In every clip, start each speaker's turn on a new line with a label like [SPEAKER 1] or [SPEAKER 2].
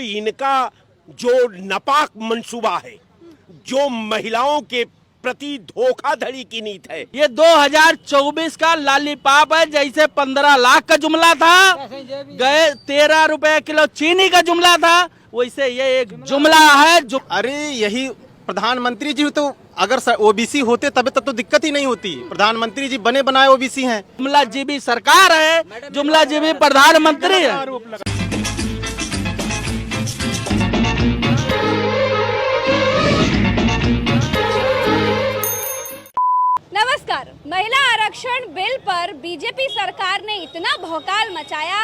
[SPEAKER 1] इनका जो नापाक मंसूबा है, जो महिलाओं के प्रति धोखाधड़ी की नीति है,
[SPEAKER 2] ये 2024 का लॉलीपॉप है। जैसे 15 लाख का जुमला था, गए 13 रुपए किलो चीनी का जुमला था, वैसे ये एक जुमला है।
[SPEAKER 3] अरे यही प्रधानमंत्री जी तो अगर ओबीसी होते तब तक तो दिक्कत ही नहीं होती। प्रधानमंत्री जी बने बनाए ओबीसी हैं।
[SPEAKER 2] जुमला जीबी सरकार है, जुमला जीबी प्रधानमंत्री है।
[SPEAKER 4] नमस्कार। महिला आरक्षण बिल पर बीजेपी सरकार ने इतना भौकाल मचाया,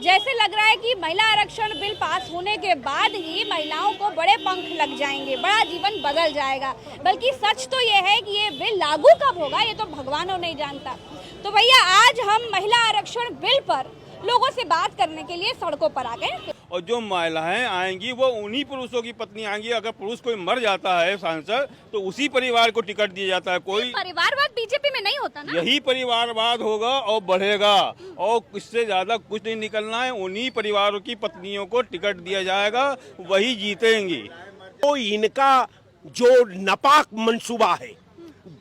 [SPEAKER 4] जैसे लग रहा है कि महिला आरक्षण बिल पास होने के बाद ही महिलाओं को बड़े पंख लग जाएंगे, बड़ा जीवन बदल जाएगा। बल्कि सच तो ये है कि ये बिल लागू कब होगा ये तो भगवानों नहीं जानता। तो भैया आज हम महिला आरक्षण बिल पर लोगों से बात करने के लिए सड़कों पर आ गए।
[SPEAKER 5] और जो महिलाएं आएंगी वो उन्हीं पुरुषों की पत्नी आएंगी। अगर पुरुष कोई मर जाता है सांसद तो उसी परिवार को टिकट दिया जाता है। कोई
[SPEAKER 4] परिवारवाद बीजेपी में नहीं होता ना?
[SPEAKER 5] यही परिवारवाद होगा और बढ़ेगा, और इससे ज्यादा कुछ नहीं निकलना है। उन्हीं परिवारों की पत्नियों को टिकट दिया जाएगा, वही जीतेंगी।
[SPEAKER 1] तो इनका जो नापाक मंसूबा है,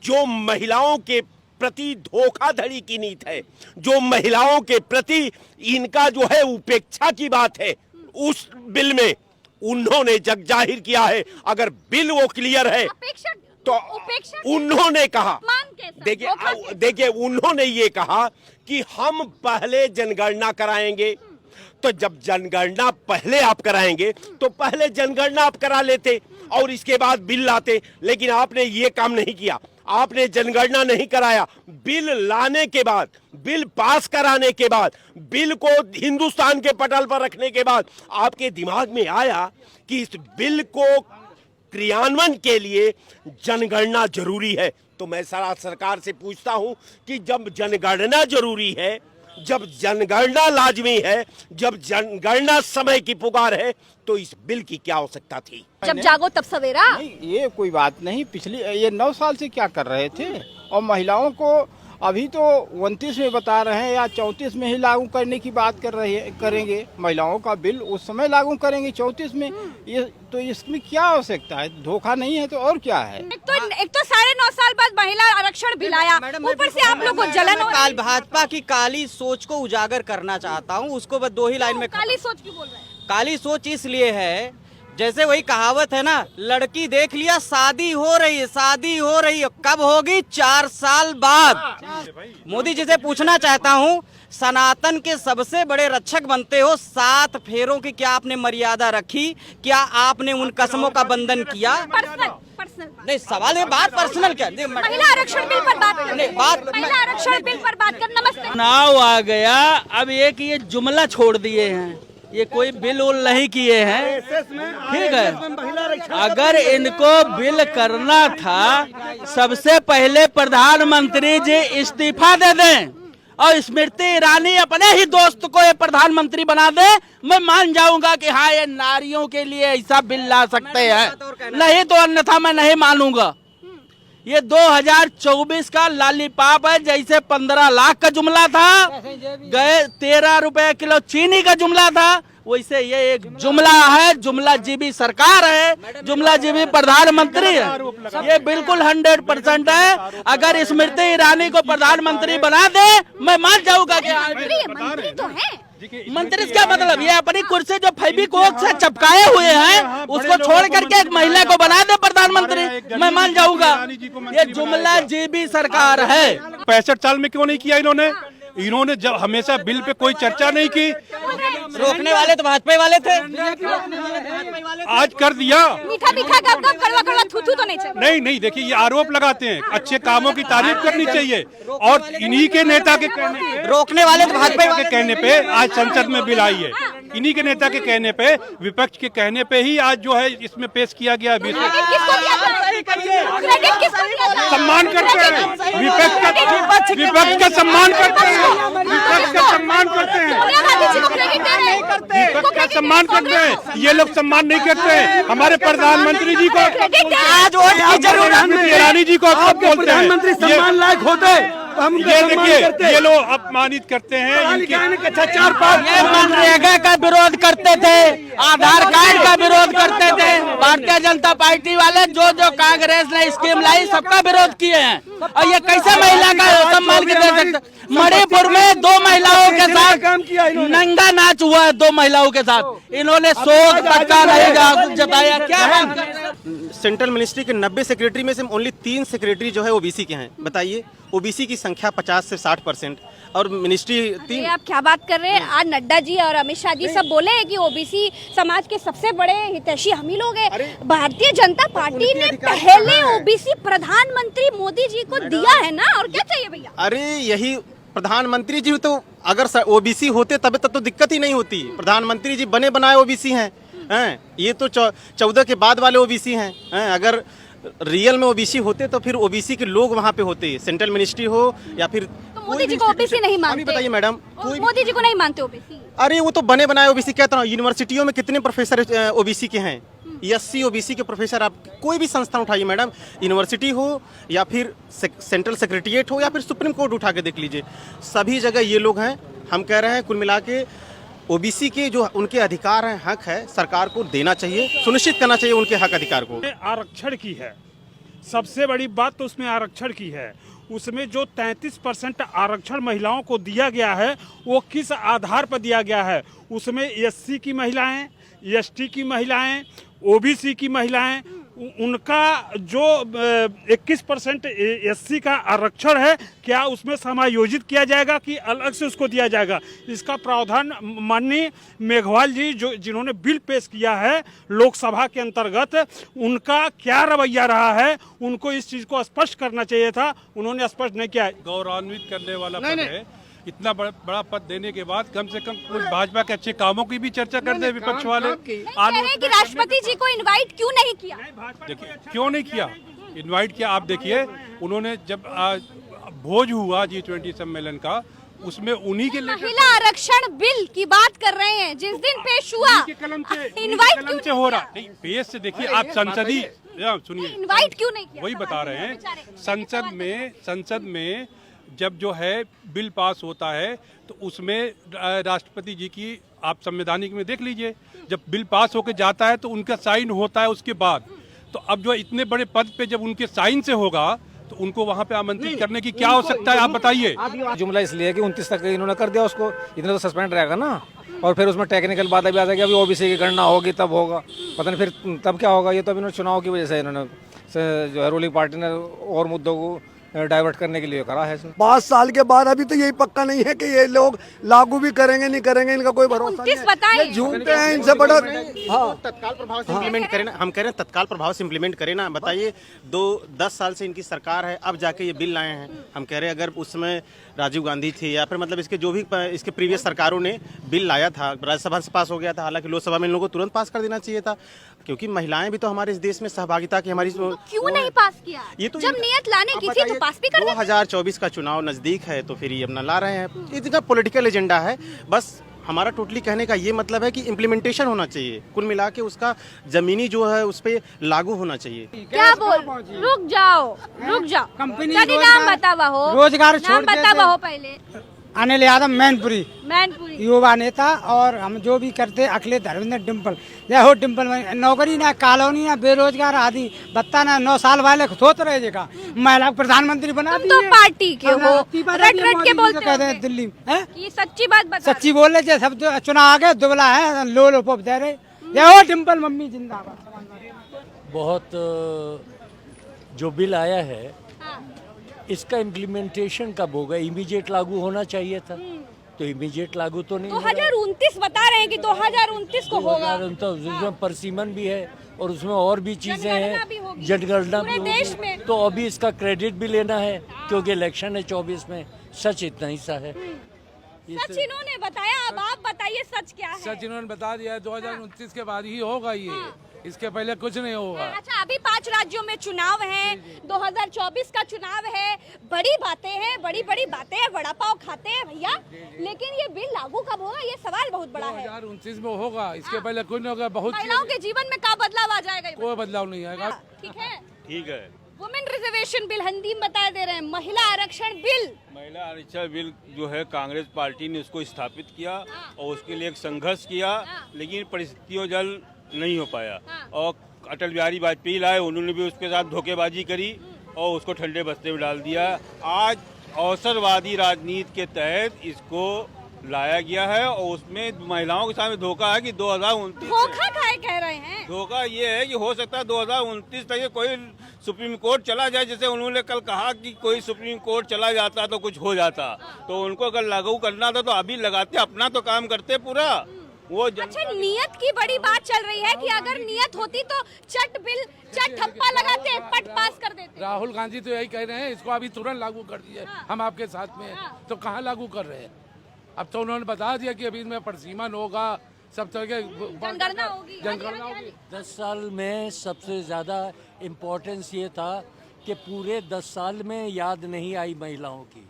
[SPEAKER 1] जो महिलाओं के प्रति धोखाधड़ी की नीति है, जो महिलाओं के प्रति इनका जो है उपेक्षा की बात है, उस बिल में उन्होंने जग जाहिर किया है। अगर बिल वो क्लियर है तो उन्होंने कहा, देखिए उन्होंने ये कहा कि हम पहले जनगणना कराएंगे। तो जब जनगणना पहले आप कराएंगे तो पहले जनगणना आप करा लेते और इसके बाद बिल लाते, लेकिन आपने ये काम नहीं किया। आपने जनगणना नहीं कराया। बिल लाने के बाद, बिल पास कराने के बाद, बिल को हिंदुस्तान के पटल पर रखने के बाद आपके दिमाग में आया कि इस बिल को क्रियान्वयन के लिए जनगणना जरूरी है। तो मैं सरकार से पूछता हूं कि जब जनगणना जरूरी है, जब जनगणना लाजमी है, जब जनगणना समय की पुकार है, तो इस बिल की क्या आवश्यकता थी?
[SPEAKER 4] जब जागो तब सवेरा।
[SPEAKER 6] नहीं, ये कोई बात नहीं। ये 9 साल से क्या कर रहे थे, और महिलाओं को अभी तो 29 में बता रहे हैं या 34 में ही लागू करने की बात करेंगे। महिलाओं का बिल उस समय लागू करेंगे 34 में। ये तो इसमें क्या आवश्यकता है? धोखा नहीं है तो और क्या है?
[SPEAKER 4] एक तो 9.5 साल बाद महिला आरक्षण बिल आया, ऊपर से आप लोग को जलन हो रही है।
[SPEAKER 7] भाजपा की काली सोच को उजागर करना चाहता हूँ। उसको बस 2 ही लाइन में।
[SPEAKER 4] काली सोच क्यों बोल रहे हैं?
[SPEAKER 7] काली सोच इसलिए है, जैसे वही कहावत है ना, लड़की देख लिया शादी हो रही है, शादी हो रही है, कब होगी? 4 साल बाद। मोदी जी से पूछना चाहता हूँ, सनातन के सबसे बड़े रक्षक बनते हो, 7 फेरों की क्या आपने मर्यादा रखी? क्या आपने उन कसमों का बंधन किया?
[SPEAKER 4] पर्सनल
[SPEAKER 7] नहीं, सवाल है, बात पर्सनल क्या?
[SPEAKER 4] महिला आरक्षण बिल पर बात करें। महिला आरक्षण बिल पर बात कर। नमस्ते।
[SPEAKER 2] चुनाव आ गया, अब एक ये जुमला छोड़ दिए हैं, ये कोई बिल उल नहीं किए हैं, ठीक है। अगर इनको बिल करना था, सबसे पहले प्रधानमंत्री जी इस्तीफा दे दें और स्मृति ईरानी अपने ही दोस्त को ये प्रधानमंत्री बना दे, मैं मान जाऊंगा कि हाँ ये नारियों के लिए ऐसा बिल ला सकते हैं। नहीं तो अन्यथा मैं नहीं मानूंगा। ये 2024 का लॉलीपॉप है। जैसे 15 लाख का जुमला था, गए 13 रुपए किलो चीनी का जुमला था, वैसे ये एक जुमला है। जुमला जीबी सरकार है, जुमला जीबी प्रधानमंत्री है। ये बिल्कुल 100% है। अगर स्मृति ईरानी को प्रधानमंत्री बना दे, मैं मान जाऊंगा कि
[SPEAKER 4] मंत्री तो है।
[SPEAKER 2] मंत्री क्या मतलब? ये अपनी कुर्सी जो फेविकोल से चिपकाए हुए हैं उसको छोड़ करके एक महिला को बना दे प्रधानमंत्री, मैं मान जाऊंगा। ये जुमला जीबी सरकार है।
[SPEAKER 8] 65 साल में क्यों नहीं किया इन्होंने जब हमेशा बिल पे कोई चर्चा नहीं की।
[SPEAKER 7] रोकने वाले तो भाजपा वाले थे,
[SPEAKER 8] आज कर दिया।
[SPEAKER 4] मीठा मीठा गप-गप, कड़वा थू-थू तो नहीं चाहिए।
[SPEAKER 8] नहीं, देखिए ये आरोप लगाते हैं। अच्छे कामों की तारीफ करनी चाहिए, और इन्हीं के नेता के कहने पे,
[SPEAKER 7] रोकने वाले तो भाजपा
[SPEAKER 8] के कहने पे आज संसद में बिल आई है। इन्हीं के नेता के कहने पे, विपक्ष के कहने पे ही आज जो है इसमें पेश किया गया। सम्मान करते हैं विपक्ष का, सम्मान करते हैं, विपक्ष का सम्मान करते हैं, विपक्ष का सम्मान करते हैं। ये लोग सम्मान नहीं करते हैं हमारे प्रधानमंत्री जी को।
[SPEAKER 7] आज वोट की जरूरत
[SPEAKER 8] ईरानी जी को आप बोलते हैं
[SPEAKER 6] प्रधानमंत्री सम्मान लायक होते, हम
[SPEAKER 8] ये देखिए ये लोग अपमानित करते हैं।
[SPEAKER 2] ये मनरेगा का विरोध करते थे, आधार कार्ड सबका विरोध करते थे। भारतीय जनता पार्टी वाले जो जो कांग्रेस ने स्कीम लाई सबका विरोध किए हैं। और ये कैसे महिला का सम्मान के दे सकते? मणिपुर में 2 महिलाओं के साथ नंगा नाच हुआ है, 2 महिलाओं के साथ। इन्होंने सोच तक नहीं जताया। क्या
[SPEAKER 3] सेंट्रल मिनिस्ट्री के 90 सेक्रेटरी में से ओनली 3 सेक्रेटरी जो है ओबीसी के हैं। बताइए, ओबीसी की संख्या 50 से 60% और मिनिस्ट्री 3।
[SPEAKER 4] ये आप क्या बात कर रहे हैं? आज नड्डा जी और अमित शाह जी सब बोले हैं कि ओबीसी समाज के सबसे बड़े हितैषी हम ही लोग हैं। भारतीय जनता पार्टी ने पहले ओबीसी प्रधानमंत्री मोदी जी को दिया है ना, और क्या चाहिए भैया?
[SPEAKER 3] अरे यही प्रधानमंत्री जी तो अगर ओबीसी होते तब तो दिक्कत ही नहीं होती। प्रधानमंत्री जी बने बनाए ओबीसी हैं। ये तो 14 के बाद वाले ओबीसी हैं। अगर रियल में ओबीसी होते तो फिर ओबीसी के लोग वहाँ पे होते, सेंट्रल मिनिस्ट्री हो या फिर
[SPEAKER 4] मोदी जी को ओबीसी नहीं मानते?
[SPEAKER 3] बताइए मैडम,
[SPEAKER 4] मोदी जी को नहीं मानते ओबीसी?
[SPEAKER 3] अरे वो तो बने बनाए ओबीसी। कहता हूँ, यूनिवर्सिटियों में कितने प्रोफेसर ओबीसी के हैं? 80 ओबीसी के प्रोफेसर। आप कोई भी संस्था उठाइए मैडम, यूनिवर्सिटी हो या फिर सेंट्रल सेक्रेटरिएट हो या फिर सुप्रीम कोर्ट उठा के देख लीजिए, सभी जगह ये लोग हैं। हम कह रहे हैं कुल मिला के ओबीसी के जो उनके अधिकार हैं, हक है, सरकार को देना चाहिए, सुनिश्चित करना चाहिए उनके हक अधिकार को।
[SPEAKER 8] आरक्षण की है सबसे बड़ी बात, तो उसमें आरक्षण की है। उसमें जो 33% आरक्षण महिलाओं को दिया गया है वो किस आधार पर दिया गया है? उसमें एससी की महिलाएं, एसटी की महिलाएं, ओबीसी की महिलाएं, उनका जो 21% एससी का आरक्षण है, क्या उसमें समायोजित किया जाएगा कि अलग से उसको दिया जाएगा? इसका प्रावधान माननीय मेघवाल जी जिन्होंने बिल पेश किया है लोकसभा के अंतर्गत, उनका क्या रवैया रहा है? उनको इस चीज को स्पष्ट करना चाहिए था, उन्होंने स्पष्ट नहीं किया।
[SPEAKER 5] गौरवान्वित करने वाला पद है। इतना बड़ा पद देने के बाद कम से कम कुछ भाजपा के अच्छे कामों की भी चर्चा करते हैं विपक्ष वाले।
[SPEAKER 4] कह रहे हैं कि राष्ट्रपति जी को इनवाइट क्यों नहीं किया?
[SPEAKER 5] देखिए क्यों नहीं किया, इनवाइट किया। आप देखिए, उन्होंने जब भोज हुआ G20 सम्मेलन का, उसमें उन्हीं के
[SPEAKER 4] महिला आरक्षण बिल की बात कर रहे हैं, जिस दिन पेश हुआ इनवाइट क्यों
[SPEAKER 5] से हो रहा नहीं? पेश से देखिए, आप संसदीय सुनिए,
[SPEAKER 4] इनवाइट क्यों नहीं किया?
[SPEAKER 5] वही बता रहे हैं। संसद में जब जो है बिल पास होता है तो उसमें राष्ट्रपति जी की, आप संवैधानिक में देख लीजिए, जब बिल पास होकर जाता है तो उनका साइन होता है उसके बाद। तो अब जो इतने बड़े पद पे जब उनके साइन से होगा तो उनको वहाँ पे आमंत्रित करने की क्या आवश्यकता है, आप बताइए।
[SPEAKER 9] जुमला इसलिए कि 29 तक इन्होंने कर दिया उसको, इतना तो सस्पेंड रहेगा ना। और फिर उसमें टेक्निकल बात अभी आ जाएगी, अभी ओबीसी की गणना होगी तब होगा, पता नहीं फिर तब क्या होगा। ये तो अभी इन्होंने चुनाव की वजह से इन्होंने जो है रूलिंग पार्टी ने और मुद्दों को डाइवर्ट करने के लिए करा है।
[SPEAKER 10] 5 साल के बाद अभी तो यही पक्का नहीं है कि ये लोग लागू भी करेंगे नहीं करेंगे, इनका कोई भरोसा नहीं है। झूठते हैं, इनसे बड़ा। हाँ,
[SPEAKER 3] तत्काल प्रभाव से इम्प्लीमेंट करें ना, हम कह रहे हैं तत्काल प्रभाव से इम्प्लीमेंट करें ना। बताइए, 10 साल से इनकी सरकार है, अब जाके ये बिल लाए हैं। हम कह रहे हैं अगर उसमें राजीव गांधी थे या फिर मतलब इसके जो भी इसके प्रीवियस सरकारों ने बिल लाया था, राज्यसभा से पास हो गया था, हालांकि लोकसभा में इन लोगों को तुरंत पास कर देना चाहिए था, क्योंकि महिलाएं भी तो हमारे इस देश में सहभागिता की हमारी।
[SPEAKER 4] क्यों नहीं पास किया? ये तो जब नियत लाने की थी तो पास भी कर देते।
[SPEAKER 3] 2024 का चुनाव नजदीक है तो फिर ये अपना ला रहे हैं। इतना पॉलिटिकल एजेंडा है। बस हमारा टोटली कहने का ये मतलब है कि इम्प्लीमेंटेशन होना चाहिए, कुल मिला के उसका जमीनी जो है उस पे लागू होना चाहिए।
[SPEAKER 4] क्या बोल? रुक जाओ।
[SPEAKER 6] कंपनी
[SPEAKER 4] नाम बतावा हो,
[SPEAKER 6] रोजगार
[SPEAKER 4] नाम बतावा हो पहले।
[SPEAKER 6] अनिल यादव मैनपुरी
[SPEAKER 4] मैनपुरी
[SPEAKER 6] युवा नेता, और हम जो भी करते अखिलेश धर्मेंद्र डिम्पल, जय हो डिम्पल। नौकरी ना, कॉलोनी ना, बेरोजगार आदि बत्ता ना, 9 साल वाले सोच रहे जगह महिला प्रधानमंत्री बना दी।
[SPEAKER 4] तो पार्टी के हो, रट के बोलते
[SPEAKER 6] कहते हैं दिल्ली में।
[SPEAKER 4] ये सच्ची बात बता।
[SPEAKER 6] सच्ची बोल रहे, सब चुनाव आ गए, दुबला है, लो पोप दे रहे। जय हो डिम्पल मम्मी जिंदाबाद।
[SPEAKER 11] बहुत जो बिल आया है इसका इम्प्लीमेंटेशन कब होगा? इमीडिएट लागू होना चाहिए था, तो इमीडिएट लागू तो नहीं।
[SPEAKER 4] 2029 बता रहे हैं कि 2029 को होगा।
[SPEAKER 11] उसमें परसीमन भी है और उसमें और भी चीजें हैं, जनगणना भी होगी, तो अभी इसका क्रेडिट भी लेना है क्योंकि इलेक्शन है 24 में। सच इतना ही सा है।
[SPEAKER 4] सच इन्होंने बताया, अब आप बताइए सच क्या है?
[SPEAKER 12] सच इन्होंने बता दिया है, 2029 के बाद ही होगा ये। इसके पहले कुछ नहीं होगा।
[SPEAKER 4] अच्छा, अभी 5 राज्यों में चुनाव है, 2024 का चुनाव है, बड़ी बातें हैं, बड़ी बातें हैं, वड़ा पाव खाते हैं भैया, लेकिन ये बिल लागू कब होगा, ये सवाल बहुत बड़ा है।
[SPEAKER 12] 2029 में होगा, इसके पहले कुछ नहीं होगा। बहुत
[SPEAKER 4] महिलाओं के जीवन में क्या बदलाव आ जाएगा?
[SPEAKER 12] कोई बदलाव नहीं आएगा।
[SPEAKER 4] ठीक है। वुमेन रिजर्वेशन बिल हिंदी में बता दे रहे हैं, महिला आरक्षण बिल।
[SPEAKER 5] महिला आरक्षण बिल जो है कांग्रेस पार्टी ने उसको स्थापित किया और उसके लिए एक संघर्ष किया, लेकिन परिस्थितियों जल
[SPEAKER 13] नहीं हो पाया। और अटल बिहारी वाजपेयी लाए, उन्होंने भी उसके साथ धोखेबाजी करी और उसको ठंडे बस्ते में डाल दिया। आज अवसरवादी राजनीति के तहत इसको लाया गया है और उसमें महिलाओं के सामने धोखा है कि 2029
[SPEAKER 4] धोखा काहे कह रहे हैं?
[SPEAKER 13] धोखा ये है कि हो सकता है 2029 तक ये कोई सुप्रीम कोर्ट चला जाए, जैसे उन्होंने कल कहा कि कोई सुप्रीम कोर्ट चला जाता तो कुछ हो जाता, तो उनको अगर लागू करना था तो अभी लगाते, अपना तो काम करते पूरा। वो
[SPEAKER 4] अच्छा, नियत की बड़ी बात चल रही है कि अगर नियत होती तो चट ठप्पा लगाते, पट पास कर देते।
[SPEAKER 12] राहुल गांधी तो यही कह रहे हैं, इसको अभी तुरंत लागू कर दिए, हम आपके साथ में तो कहाँ लागू कर रहे हैं? अब तो उन्होंने बता दिया कि अभी इनमें परिसीमन होगा, सब तरह के
[SPEAKER 4] जनगणना होगी।
[SPEAKER 11] 10 साल में सबसे ज़्यादा इम्पोर्टेंस ये था कि पूरे 10 साल में याद नहीं आई महिलाओं की।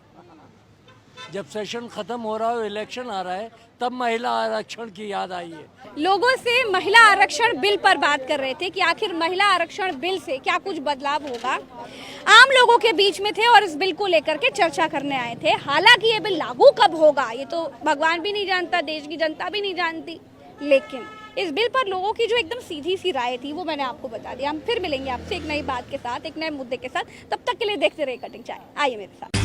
[SPEAKER 11] जब सेशन खत्म हो रहा है, इलेक्शन आ रहा है, तब महिला आरक्षण की याद आई है।
[SPEAKER 4] लोगों से महिला आरक्षण बिल पर बात कर रहे थे कि आखिर महिला आरक्षण बिल से क्या कुछ बदलाव होगा। आम लोगों के बीच में थे और इस बिल को लेकर के चर्चा करने आए थे। हालांकि ये बिल लागू कब होगा ये तो भगवान भी नहीं जानता, देश की जनता भी नहीं जानती, लेकिन इस बिल पर लोगों की जो एकदम सीधी सी राय थी वो मैंने आपको बता दिया। हम फिर मिलेंगे आपसे एक नई बात के साथ, एक नए मुद्दे के साथ। तब तक के लिए देखते रहिए कटिंग चाय। आइए मेरे साथ।